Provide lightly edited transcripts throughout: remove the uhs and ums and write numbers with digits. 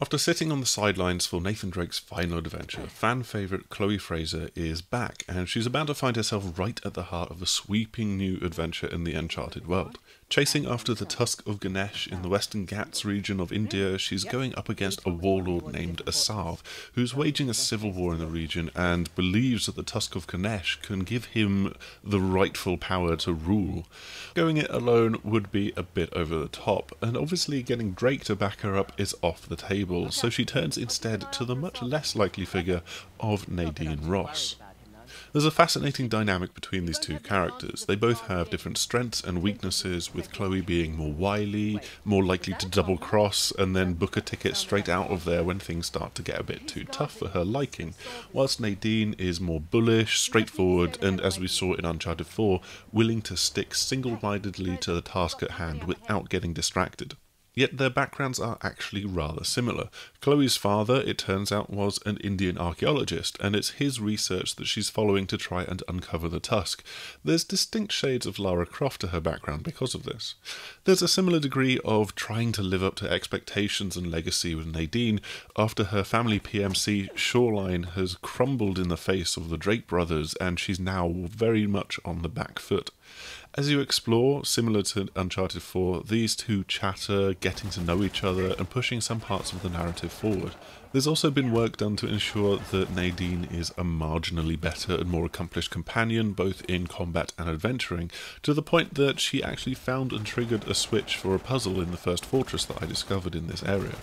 After sitting on the sidelines for Nathan Drake's final adventure, fan favourite Chloe Frazer is back, and she's about to find herself right at the heart of a sweeping new adventure in the Uncharted world. Chasing after the Tusk of Ganesh in the Western Ghats region of India, she's going up against a warlord named Asav, who's waging a civil war in the region and believes that the Tusk of Ganesh can give him the rightful power to rule. Going it alone would be a bit over the top, and obviously getting Drake to back her up is off the table, so she turns instead to the much less likely figure of Nadine Ross. There's a fascinating dynamic between these two characters. They both have different strengths and weaknesses, with Chloe being more wily, more likely to double-cross, and then book a ticket straight out of there when things start to get a bit too tough for her liking, whilst Nadine is more bullish, straightforward, and as we saw in Uncharted 4, willing to stick single-mindedly to the task at hand without getting distracted. Yet their backgrounds are actually rather similar. Chloe's father, it turns out, was an Indian archaeologist, and it's his research that she's following to try and uncover the Tusk. There's distinct shades of Lara Croft to her background because of this. There's a similar degree of trying to live up to expectations and legacy with Nadine after her family PMC Shoreline has crumbled in the face of the Drake brothers, and she's now very much on the back foot. As you explore, similar to Uncharted 4, these two chatter, getting to know each other and pushing some parts of the narrative forward. There's also been work done to ensure that Nadine is a marginally better and more accomplished companion, both in combat and adventuring, to the point that she actually found and triggered a switch for a puzzle in the first fortress that I discovered in this area.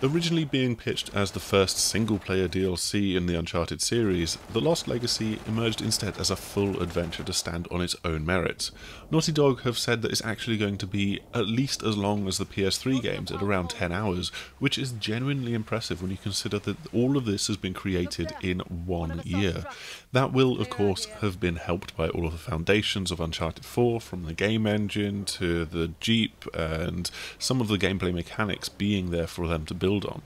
Originally being pitched as the first single-player DLC in the Uncharted series, The Lost Legacy emerged instead as a full adventure to stand on its own merits. Naughty Dog have said that it's actually going to be at least as long as the PS3 games at around 10 hours, which is genuinely impressive when you consider that all of this has been created in 1 year. That will, of course, have been helped by all of the foundations of Uncharted 4, from the game engine to the Jeep and some of the gameplay mechanics being there for them to build on.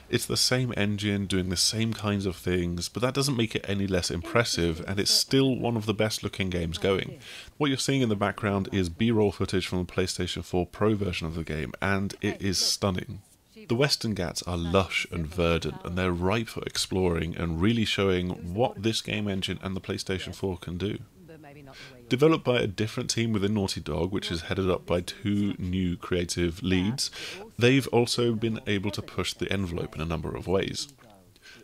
It's the same engine doing the same kinds of things, but that doesn't make it any less impressive, and it's still one of the best looking games going. What you're seeing in the background is B-roll footage from the PlayStation 4 Pro version of the game, and it is stunning. The Western Ghats are lush and verdant, and they're ripe for exploring and really showing what this game engine and the PlayStation 4 can do. Developed by a different team within Naughty Dog, which is headed up by two new creative leads, they've also been able to push the envelope in a number of ways.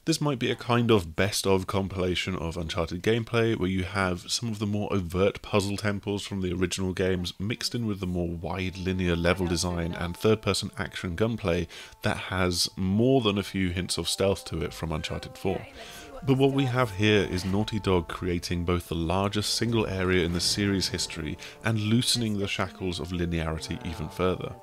This might be a kind of best-of compilation of Uncharted gameplay, where you have some of the more overt puzzle temples from the original games mixed in with the more wide linear level design and third-person action gunplay that has more than a few hints of stealth to it from Uncharted 4. But what we have here is Naughty Dog creating both the largest single area in the series' history and loosening the shackles of linearity even further.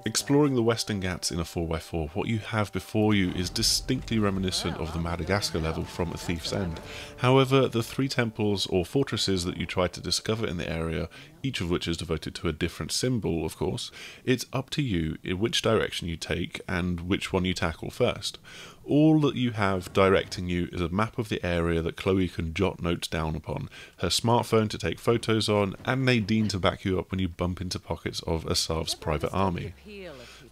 Exploring the Western Ghats in a 4x4, what you have before you is distinctly reminiscent of the Madagascar level from A Thief's End. However, the three temples or fortresses that you try to discover in the area, each of which is devoted to a different symbol, of course, it's up to you in which direction you take and which one you tackle first. All that you have directing you is a map of the area that Chloe can jot notes down upon, her smartphone to take photos on, and Nadine to back you up when you bump into pockets of Asav's private army.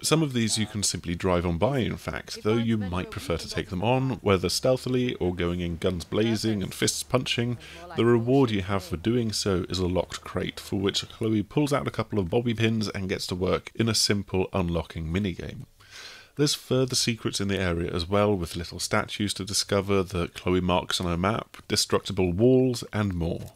Some of these you can simply drive on by, in fact, though you might prefer to take them on, whether stealthily or going in guns blazing and fists punching. The reward you have for doing so is a locked crate, for which Chloe pulls out a couple of bobby pins and gets to work in a simple unlocking minigame. There's further secrets in the area as well, with little statues to discover that Chloe marks on her map, destructible walls, and more.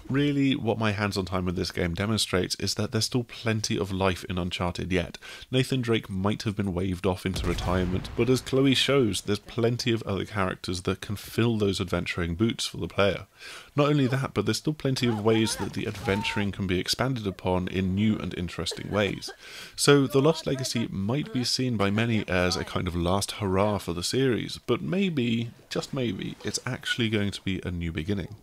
Really, what my hands-on time with this game demonstrates is that there's still plenty of life in Uncharted yet. Nathan Drake might have been waved off into retirement, but as Chloe shows, there's plenty of other characters that can fill those adventuring boots for the player. Not only that, but there's still plenty of ways that the adventuring can be expanded upon in new and interesting ways. So The Lost Legacy might be seen by many as a kind of last hurrah for the series, but maybe, just maybe, it's actually going to be a new beginning.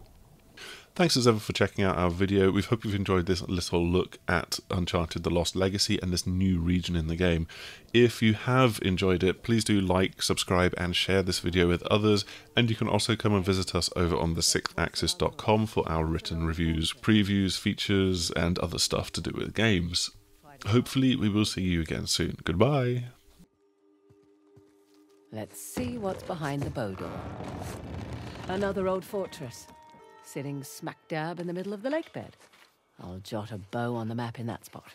Thanks as ever for checking out our video. We hope you've enjoyed this little look at Uncharted The Lost Legacy and this new region in the game. If you have enjoyed it, please do like, subscribe and share this video with others, and you can also come and visit us over on the6thAxis.com for our written reviews, previews, features and other stuff to do with games. Hopefully we will see you again soon. Goodbye! Let's see what's behind the bow door. Another old fortress, sitting smack dab in the middle of the lake bed. I'll jot a bow on the map in that spot.